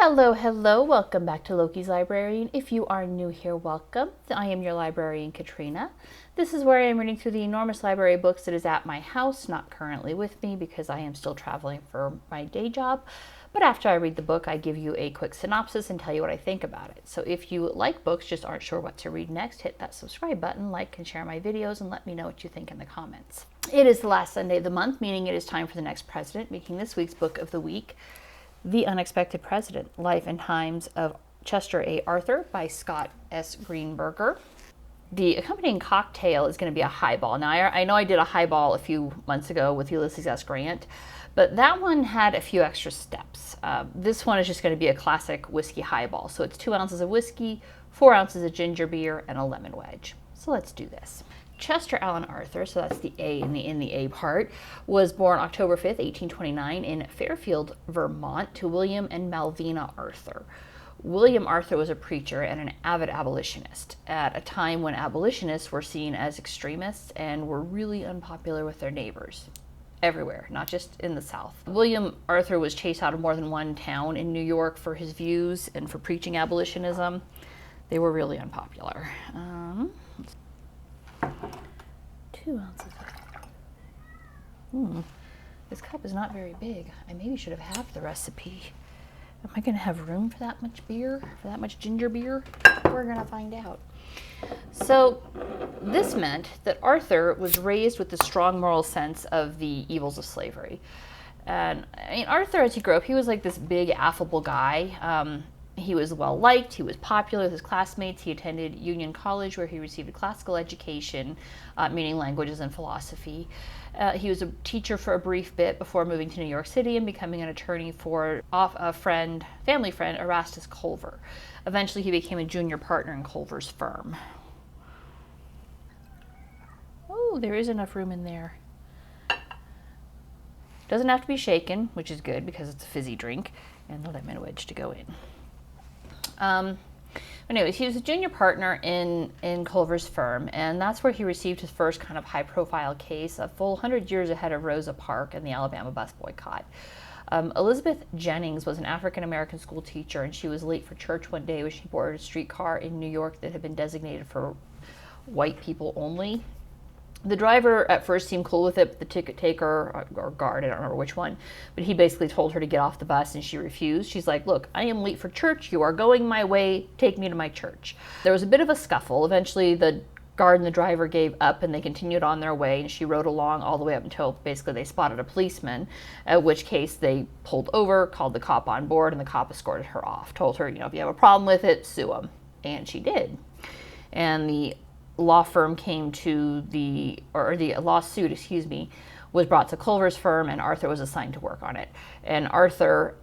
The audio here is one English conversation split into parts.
Hello, hello, welcome back to Loki's Librarian. If you are new here, welcome. I am your librarian, Katrina. This is where I am reading through the enormous library of books that is at my house, not currently with me because I am still traveling for my day job. But after I read the book, I give you a quick synopsis and tell you what I think about it. So if you like books, just aren't sure what to read next, hit that subscribe button, like and share my videos, and let me know what you think in the comments. It is the last Sunday of the month, meaning it is time for the next president, making this week's book of the week The Unexpected President, Life and Times of Chester A. Arthur by Scott S. Greenberger. The accompanying cocktail is going to be a highball. Now, I know I did a highball a few months ago with Ulysses S. Grant, but that one had a few extra steps. This one is just going to be a classic whiskey highball. So it's 2 ounces of whiskey, 4 ounces of ginger beer, and a lemon wedge. So let's do this. Chester Allen Arthur, so that's the A in the A part, was born October 5th, 1829 in Fairfield, Vermont, to William and Malvina Arthur. William Arthur was a preacher and an avid abolitionist at a time when abolitionists were seen as extremists and were really unpopular with their neighbors. Everywhere, not just in the South. William Arthur was chased out of more than one town in New York for his views and for preaching abolitionism. They were really unpopular. 2 ounces. This cup is not very big. I maybe should have halved the recipe. Am I going to have room for that much beer? For that much ginger beer? We're going to find out. So this meant that Arthur was raised with the strong moral sense of the evils of slavery. And I mean, Arthur, as he grew up, he was like this big, affable guy. He was well liked, he was popular with his classmates, he attended Union College where he received a classical education, meaning languages and philosophy. He was a teacher for a brief bit before moving to New York City and becoming an attorney for a family friend, Erastus Culver. Eventually he became a junior partner in Culver's firm. Oh, there is enough room in there. Doesn't have to be shaken, which is good because it's a fizzy drink, and the lemon wedge to go in. Anyways, he was a junior partner in Culver's firm, and that's where he received his first kind of high-profile case, a full 100 years ahead of Rosa Parks and the Alabama bus boycott. Elizabeth Jennings was an African-American school teacher, and she was late for church one day when she boarded a streetcar in New York that had been designated for white people only. The driver at first seemed cool with it, but the ticket taker, or guard, I don't remember which one, but he basically told her to get off the bus and she refused. She's like, look, I am late for church. You are going my way. Take me to my church. There was a bit of a scuffle. Eventually the guard and the driver gave up and they continued on their way, and she rode along all the way up until basically they spotted a policeman, at which case they pulled over, called the cop on board, and the cop escorted her off. Told her, if you have a problem with it, sue him. And she did. And the law firm came to the lawsuit, was brought to Culver's firm, and Arthur was assigned to work on it. And Arthur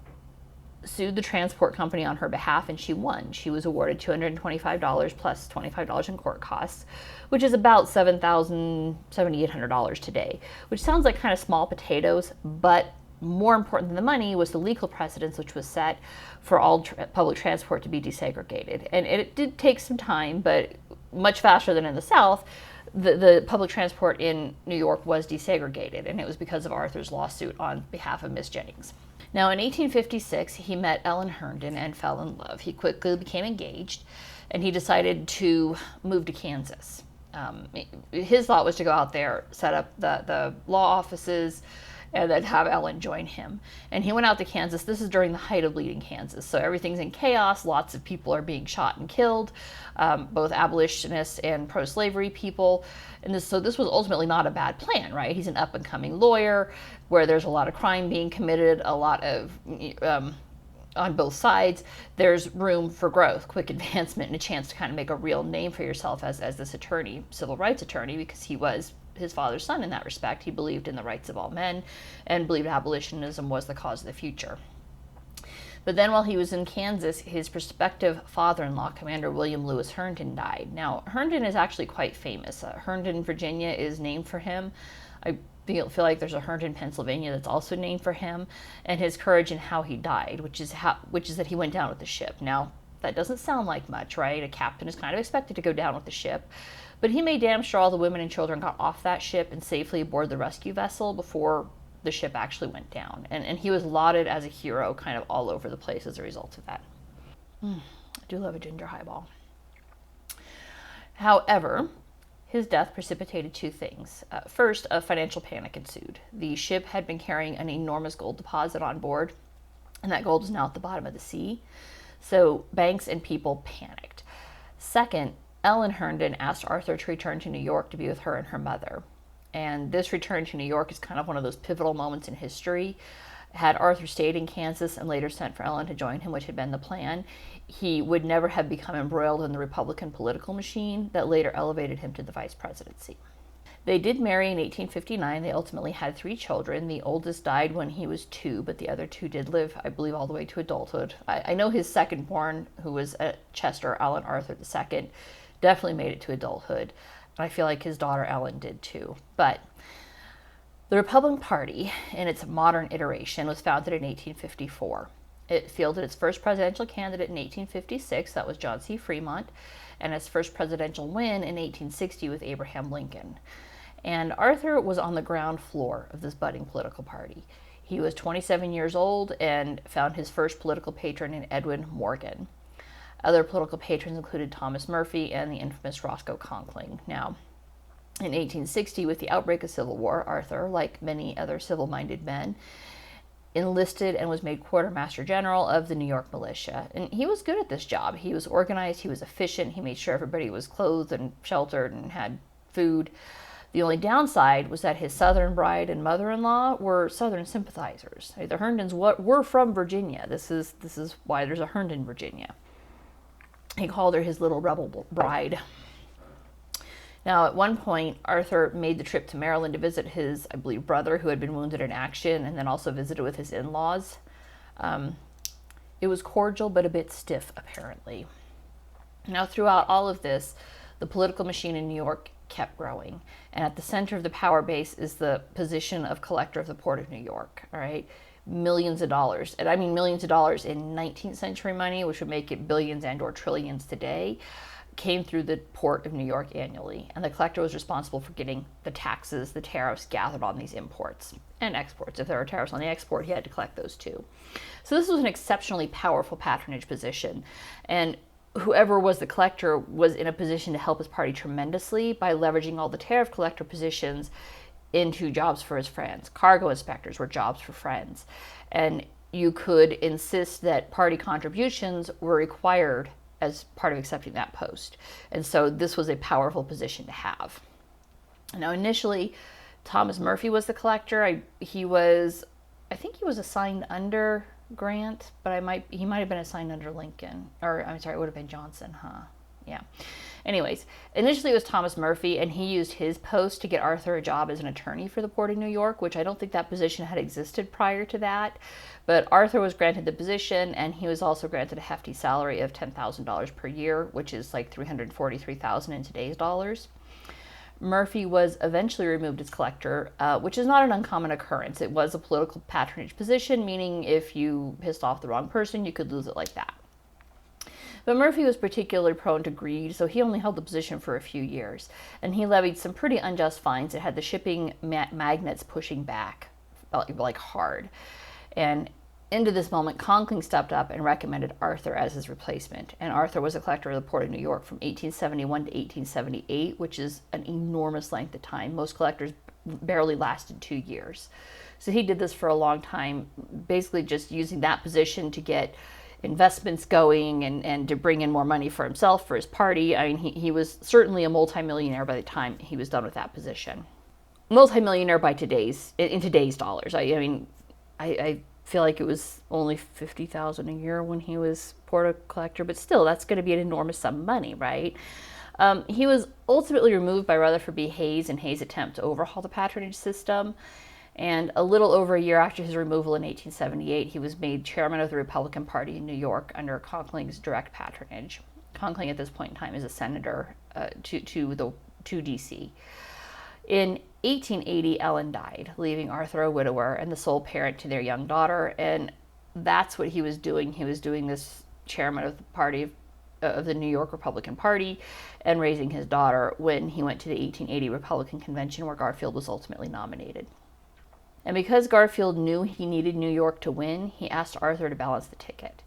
sued the transport company on her behalf, and she won. She was awarded $225 plus $25 in court costs, which is about $7,800 today, which sounds like kind of small potatoes, but more important than the money was the legal precedence which was set for all public transport to be desegregated. And it did take some time, but much faster than in the South, the public transport in New York was desegregated, and it was because of Arthur's lawsuit on behalf of Miss Jennings. Now, in 1856, he met Ellen Herndon and fell in love. He quickly became engaged, and he decided to move to Kansas. His thought was to go out there, set up the law offices, and then have Ellen join him. And he went out to Kansas. This is during the height of Bleeding Kansas. So everything's in chaos. Lots of people are being shot and killed, both abolitionists and pro-slavery people. And this was ultimately not a bad plan, right? He's an up-and-coming lawyer where there's a lot of crime being committed, a lot of, on both sides. There's room for growth, quick advancement, and a chance to kind of make a real name for yourself as this attorney, civil rights attorney, because he was his father's son in that respect. He believed in the rights of all men and believed abolitionism was the cause of the future. But then while he was in Kansas, his prospective father-in-law, Commander William Lewis Herndon, died. Now, Herndon is actually quite famous. Herndon, Virginia is named for him. I feel like there's a Herndon, Pennsylvania that's also named for him, and his courage and how he died, which is that he went down with the ship. Now, that doesn't sound like much, right? A captain is kind of expected to go down with the ship. But he made damn sure all the women and children got off that ship and safely aboard the rescue vessel before the ship actually went down. And he was lauded as a hero kind of all over the place as a result of that. I do love a ginger highball. However, his death precipitated two things. First, a financial panic ensued. The ship had been carrying an enormous gold deposit on board, and that gold was now at the bottom of the sea. So banks and people panicked. Second, Ellen Herndon asked Arthur to return to New York to be with her and her mother. And this return to New York is kind of one of those pivotal moments in history. Had Arthur stayed in Kansas and later sent for Ellen to join him, which had been the plan, he would never have become embroiled in the Republican political machine that later elevated him to the vice presidency. They did marry in 1859. They ultimately had 3 children. The oldest died when he was 2, but the other 2 did live, I believe, all the way to adulthood. I know his second born, who was at Chester, Alan Arthur II, definitely made it to adulthood. I feel like his daughter Ellen did too. But the Republican Party, in its modern iteration, was founded in 1854. It fielded its first presidential candidate in 1856, that was John C. Fremont, and its first presidential win in 1860 with Abraham Lincoln. And Arthur was on the ground floor of this budding political party. He was 27 years old and found his first political patron in Edwin Morgan. Other political patrons included Thomas Murphy and the infamous Roscoe Conkling. Now, in 1860, with the outbreak of Civil War, Arthur, like many other civil-minded men, enlisted and was made quartermaster general of the New York militia. And he was good at this job. He was organized, he was efficient, he made sure everybody was clothed and sheltered and had food. The only downside was that his Southern bride and mother-in-law were Southern sympathizers. The Herndons were from Virginia. This is why there's a Herndon, Virginia. He called her his little rebel bride. Now, at one point, Arthur made the trip to Maryland to visit his, I believe, brother who had been wounded in action, and then also visited with his in-laws. It was cordial, but a bit stiff, apparently. Now, throughout all of this, the political machine in New York kept growing. And at the center of the power base is the position of collector of the Port of New York, all right? Millions of dollars, and I mean millions of dollars in 19th century money, which would make it billions and or trillions today, came through the Port of New York annually. And the collector was responsible for getting the taxes, the tariffs gathered on these imports and exports. If there were tariffs on the export, he had to collect those too. So this was an exceptionally powerful patronage position. And whoever was the collector was in a position to help his party tremendously by leveraging all the tariff collector positions into jobs for his friends. Cargo inspectors were jobs for friends. And you could insist that party contributions were required as part of accepting that post. And so this was a powerful position to have. Now, initially, Thomas Murphy was the collector. I think he was assigned under Grant, but he might have been assigned under Lincoln. Or, I'm sorry, it would have been Johnson, huh? Yeah. Anyways, initially it was Thomas Murphy, and he used his post to get Arthur a job as an attorney for the Port of New York, which I don't think that position had existed prior to that. But Arthur was granted the position, and he was also granted a hefty salary of $10,000 per year, which is like $343,000 in today's dollars. Murphy was eventually removed as collector, which is not an uncommon occurrence. It was a political patronage position, meaning if you pissed off the wrong person, you could lose it like that. But Murphy was particularly prone to greed, so he only held the position for a few years. And he levied some pretty unjust fines that had the shipping magnates pushing back, like hard. And into this moment, Conkling stepped up and recommended Arthur as his replacement. And Arthur was a collector of the Port of New York from 1871 to 1878, which is an enormous length of time. Most collectors barely lasted 2 years. So he did this for a long time, basically just using that position to get investments going and to bring in more money for himself, for his party. I mean, he was certainly a multimillionaire by the time he was done with that position. Multimillionaire by in today's dollars. I feel like it was only $50,000 a year when he was port collector, but still, that's going to be an enormous sum of money, right? He was ultimately removed by Rutherford B. Hayes in Hayes' attempt to overhaul the patronage system. And a little over a year after his removal in 1878, he was made chairman of the Republican Party in New York under Conkling's direct patronage. Conkling at this point in time is a senator to D.C. In 1880, Ellen died, leaving Arthur a widower and the sole parent to their young daughter. And that's what he was doing. He was doing this chairman of the party of the New York Republican Party and raising his daughter when he went to the 1880 Republican Convention where Garfield was ultimately nominated. And because Garfield knew he needed New York to win, he asked Arthur to balance the ticket.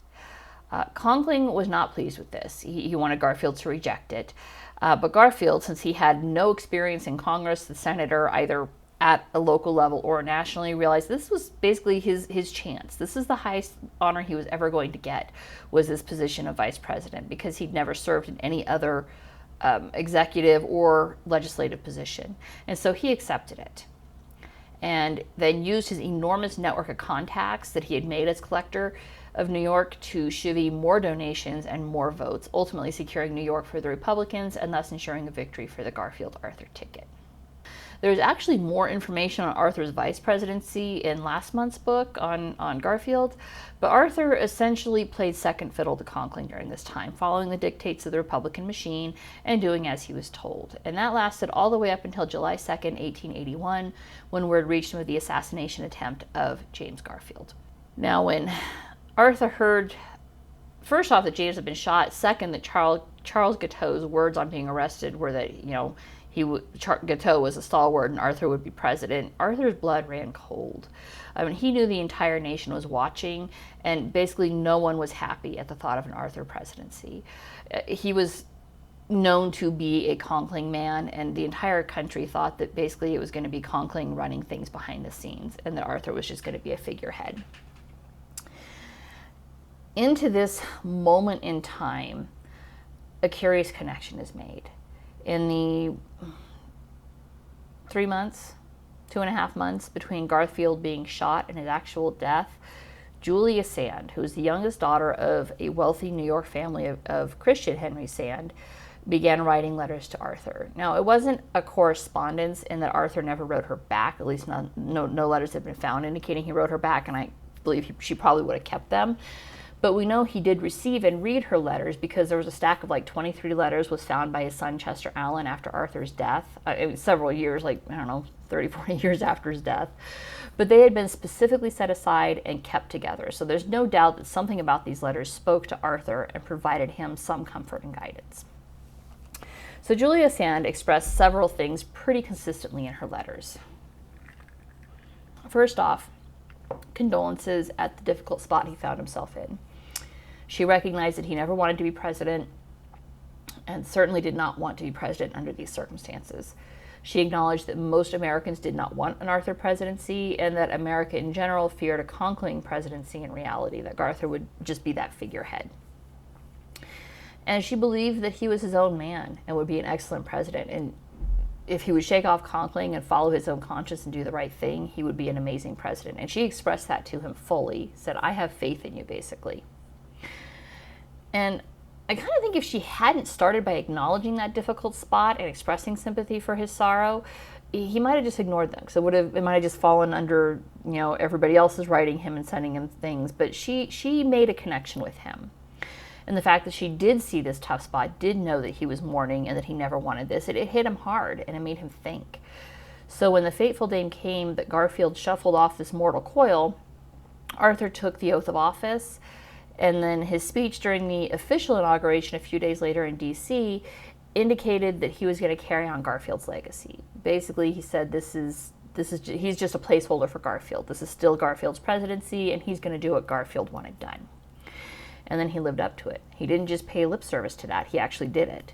Conkling was not pleased with this. He wanted Garfield to reject it. But Garfield, since he had no experience in Congress, the senator, either at a local level or nationally, realized this was basically his chance. This is the highest honor he was ever going to get, was this position of vice president, because he'd never served in any other executive or legislative position. And so he accepted it, and then used his enormous network of contacts that he had made as collector of New York to chivvy more donations and more votes, ultimately securing New York for the Republicans and thus ensuring a victory for the Garfield-Arthur ticket. There's actually more information on Arthur's vice presidency in last month's book on Garfield, but Arthur essentially played second fiddle to Conkling during this time, following the dictates of the Republican machine and doing as he was told. And that lasted all the way up until July 2nd, 1881, when word reached him of the assassination attempt of James Garfield. Now, when Arthur heard, first off, that James had been shot, second, that Charles Guiteau's words on being arrested were that, Guiteau was a stalwart and Arthur would be president, Arthur's blood ran cold. I mean, he knew the entire nation was watching, and basically no one was happy at the thought of an Arthur presidency. He was known to be a Conkling man, and the entire country thought that basically it was going to be Conkling running things behind the scenes, and that Arthur was just going to be a figurehead. Into this moment in time, a curious connection is made. In the 2.5 months between Garfield being shot and his actual death, Julia Sand, who was the youngest daughter of a wealthy New York family of Christian Henry Sand, began writing letters to Arthur. Now, it wasn't a correspondence in that Arthur never wrote her back, at least no letters have been found indicating he wrote her back, and I believe she probably would have kept them. But we know he did receive and read her letters, because there was a stack of 23 letters was found by his son Chester Allen after Arthur's death. It was several years, 30, 40 years after his death. But they had been specifically set aside and kept together. So there's no doubt that something about these letters spoke to Arthur and provided him some comfort and guidance. So Julia Sand expressed several things pretty consistently in her letters. First off, condolences at the difficult spot he found himself in. She recognized that he never wanted to be president, and certainly did not want to be president under these circumstances. She acknowledged that most Americans did not want an Arthur presidency, and that America in general feared a Conkling presidency in reality, that Arthur would just be that figurehead. And she believed that he was his own man and would be an excellent president, and if he would shake off Conkling and follow his own conscience and do the right thing, he would be an amazing president. And she expressed that to him fully, said, "I have faith in you," basically. And I kind of think if she hadn't started by acknowledging that difficult spot and expressing sympathy for his sorrow, he might have just ignored them. So it might have just fallen under, everybody else is writing him and sending him things. But she made a connection with him. And the fact that she did see this tough spot, did know that he was mourning and that he never wanted this, it hit him hard, and it made him think. So when the fateful day came that Garfield shuffled off this mortal coil, Arthur took the oath of office, and then his speech during the official inauguration a few days later in D.C. indicated that he was going to carry on Garfield's legacy. Basically, he said he's just a placeholder for Garfield. This is still Garfield's presidency, and he's going to do what Garfield wanted done. And then he lived up to it. He didn't just pay lip service to that, he actually did it.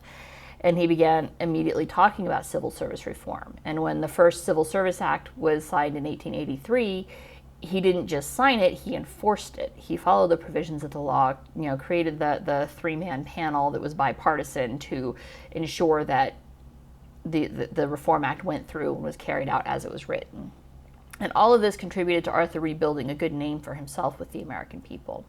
And he began immediately talking about civil service reform. And when the first Civil Service Act was signed in 1883, he didn't just sign it, he enforced it. He followed the provisions of the law, created the three-man panel that was bipartisan to ensure that the Reform Act went through and was carried out as it was written. And all of this contributed to Arthur rebuilding a good name for himself with the American people.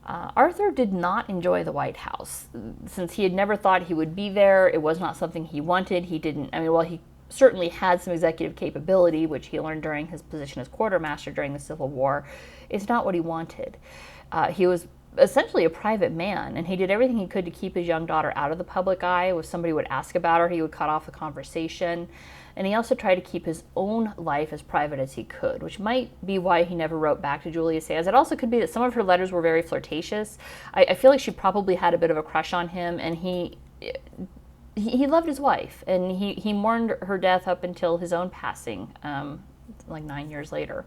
Arthur did not enjoy the White House. Since he had never thought he would be there, it was not something he wanted. He certainly had some executive capability, which he learned during his position as quartermaster during the Civil War. It's not what he wanted. He was essentially a private man, and he did everything he could to keep his young daughter out of the public eye. If somebody would ask about her, he would cut off the conversation. And he also tried to keep his own life as private as he could, which might be why he never wrote back to Julia Sands. It also could be that some of her letters were very flirtatious. I feel like she probably had a bit of a crush on him, and he loved his wife, and he mourned her death up until his own passing like 9 years later.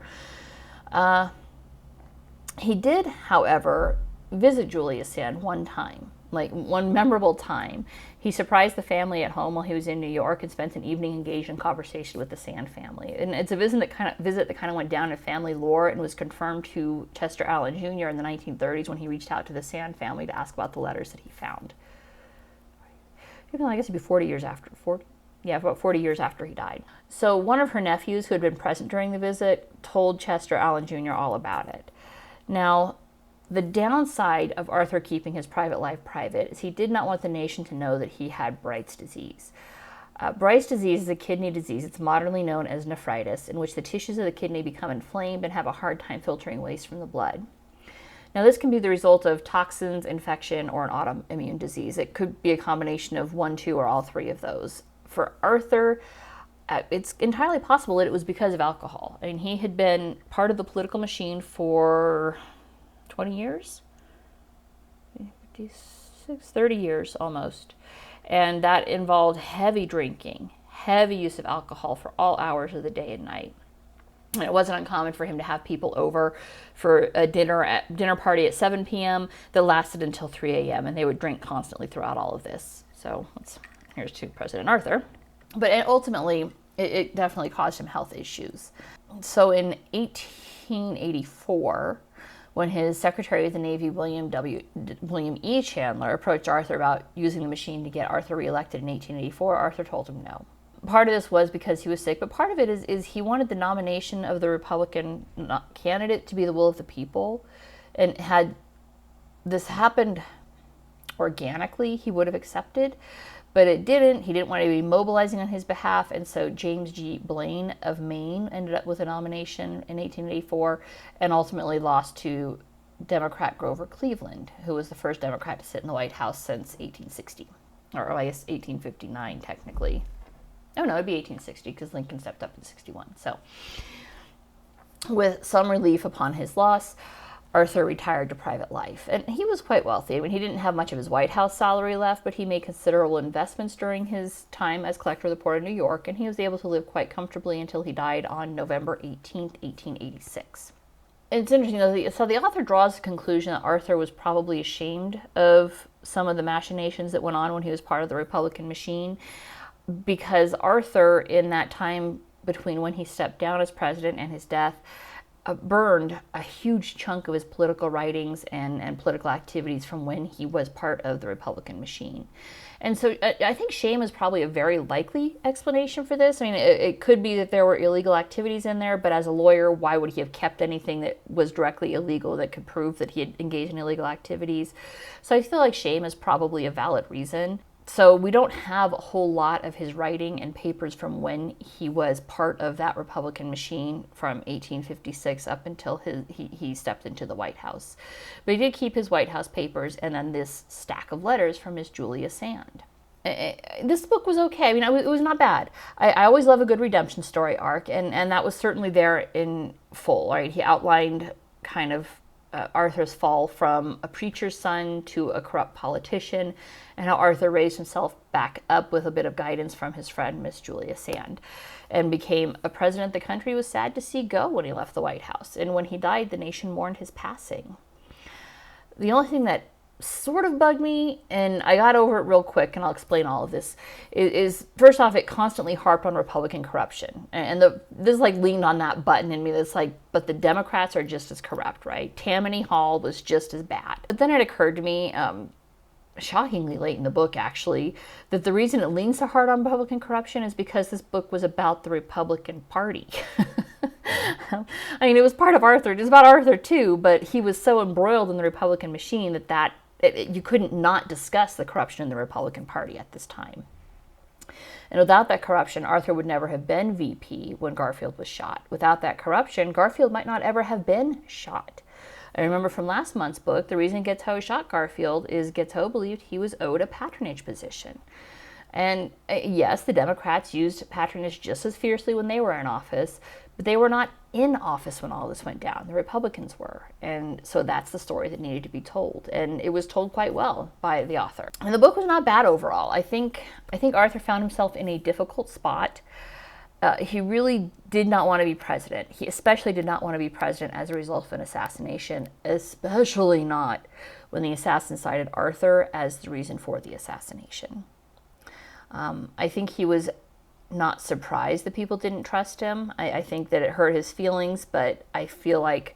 He did, however, visit Julia Sand one time, like one memorable time. He surprised the family at home while he was in New York and spent an evening engaged in conversation with the Sand family. And it's a visit that kind of went down in family lore and was confirmed to Chester Allen Jr. in the 1930s when he reached out to the Sand family to ask about the letters that he found. I guess it'd be 40 years after, about 40 years after he died. So one of her nephews who had been present during the visit told Chester Allen Jr. all about it. Now, the downside of Arthur keeping his private life private is he did not want the nation to know that he had Bright's disease. Bright's disease is a kidney disease. It's modernly known as nephritis, in which the tissues of the kidney become inflamed and have a hard time filtering waste from the blood. Now, this can be the result of toxins, infection, or an autoimmune disease. It could be a combination of one, two, or all three of those. For Arthur, it's entirely possible that it was because of alcohol. I mean, he had been part of the political machine for 20 years? 56, 30 years almost. And that involved heavy drinking, heavy use of alcohol for all hours of the day and night. And it wasn't uncommon for him to have people over for a dinner party at 7 p.m. that lasted until 3 a.m. and they would drink constantly throughout all of this. So here's to President Arthur. But ultimately, it definitely caused him health issues. So in 1884, when his Secretary of the Navy, William E. Chandler, approached Arthur about using the machine to get Arthur reelected in 1884, Arthur told him no. Part of this was because he was sick, but part of it is he wanted the nomination of the Republican candidate to be the will of the people. And had this happened organically, he would have accepted, but it didn't. He didn't want to be mobilizing on his behalf, and so James G. Blaine of Maine ended up with a nomination in 1884 and ultimately lost to Democrat Grover Cleveland, who was the first Democrat to sit in the White House since 1860, or I guess 1859 technically. Oh no, it'd be 1860 because Lincoln stepped up in 61. So with some relief upon his loss, Arthur retired to private life. And he was quite wealthy. I mean, he didn't have much of his White House salary left, but he made considerable investments during his time as collector of the Port of New York, and he was able to live quite comfortably until he died on November 18th, 1886. It's interesting, though, so the author draws the conclusion that Arthur was probably ashamed of some of the machinations that went on when he was part of the Republican machine, because Arthur, in that time between when he stepped down as president and his death, burned a huge chunk of his political writings and political activities from when he was part of the Republican machine. And so I think shame is probably a very likely explanation for this. I mean, it could be that there were illegal activities in there, but as a lawyer, why would he have kept anything that was directly illegal that could prove that he had engaged in illegal activities? So I feel like shame is probably a valid reason. So we don't have a whole lot of his writing and papers from when he was part of that Republican machine from 1856 up until he stepped into the White House. But he did keep his White House papers and then this stack of letters from Miss Julia Sand. This book was okay. I mean, it was not bad. I always love a good redemption story arc, and that was certainly there in full, right? He outlined kind of Arthur's fall from a preacher's son to a corrupt politician, and how Arthur raised himself back up with a bit of guidance from his friend, Miss Julia Sand, and became a president the country was sad to see go when he left the White House. And when he died, the nation mourned his passing. The only thing that sort of bugged me, and I got over it real quick, and I'll explain all of this, is first off, it constantly harped on Republican corruption. And this like leaned on that button in me that's like, but the Democrats are just as corrupt, right? Tammany Hall was just as bad. But then it occurred to me, shockingly late in the book actually, that the reason it leans so hard on Republican corruption is because this book was about the Republican Party. I mean, it was part of Arthur. It was about Arthur too, but he was so embroiled in the Republican machine that you couldn't not discuss the corruption in the Republican Party at this time. And without that corruption, Arthur would never have been VP when Garfield was shot. Without that corruption, Garfield might not ever have been shot. I remember from last month's book, the reason Getzo shot Garfield is Getzo believed he was owed a patronage position. And yes, the Democrats used patronage just as fiercely when they were in office, but they were not in office when all this went down. The Republicans were. And so that's the story that needed to be told. And it was told quite well by the author. And the book was not bad overall. I think Arthur found himself in a difficult spot. He really did not want to be president. He especially did not want to be president as a result of an assassination, especially not when the assassin cited Arthur as the reason for the assassination. I think he was not surprised that people didn't trust him. I think that it hurt his feelings, but I feel like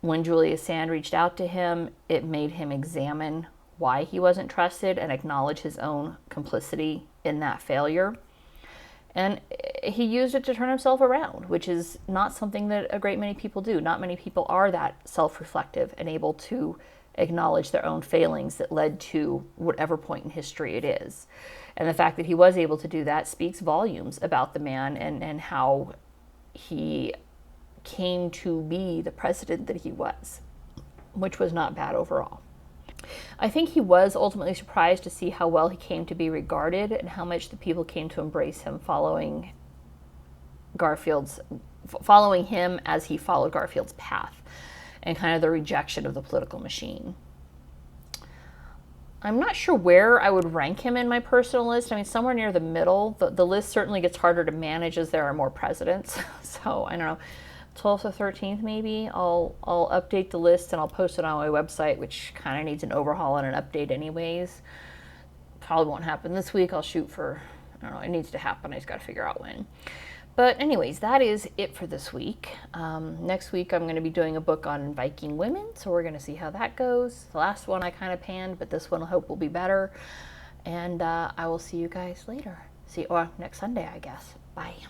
when Julius Sand reached out to him, it made him examine why he wasn't trusted and acknowledge his own complicity in that failure. And he used it to turn himself around, which is not something that a great many people do. Not many people are that self-reflective and able to acknowledge their own failings that led to whatever point in history it is. And the fact that he was able to do that speaks volumes about the man and how he came to be the president that he was, which was not bad overall. I think he was ultimately surprised to see how well he came to be regarded and how much the people came to embrace him following him as he followed Garfield's path, and kind of the rejection of the political machine. I'm not sure where I would rank him in my personal list. I mean, somewhere near the middle. The list certainly gets harder to manage as there are more presidents. So I don't know, 12th or 13th maybe. I'll update the list and I'll post it on my website, which kind of needs an overhaul and an update anyways. Probably won't happen this week. I'll shoot for, I don't know, it needs to happen. I just got to figure out when. But anyways, that is it for this week. Next week I'm going to be doing a book on Viking women, so we're going to see how that goes. The last one I kind of panned, but this one I hope will be better. And I will see you guys later. Or next Sunday, I guess. Bye.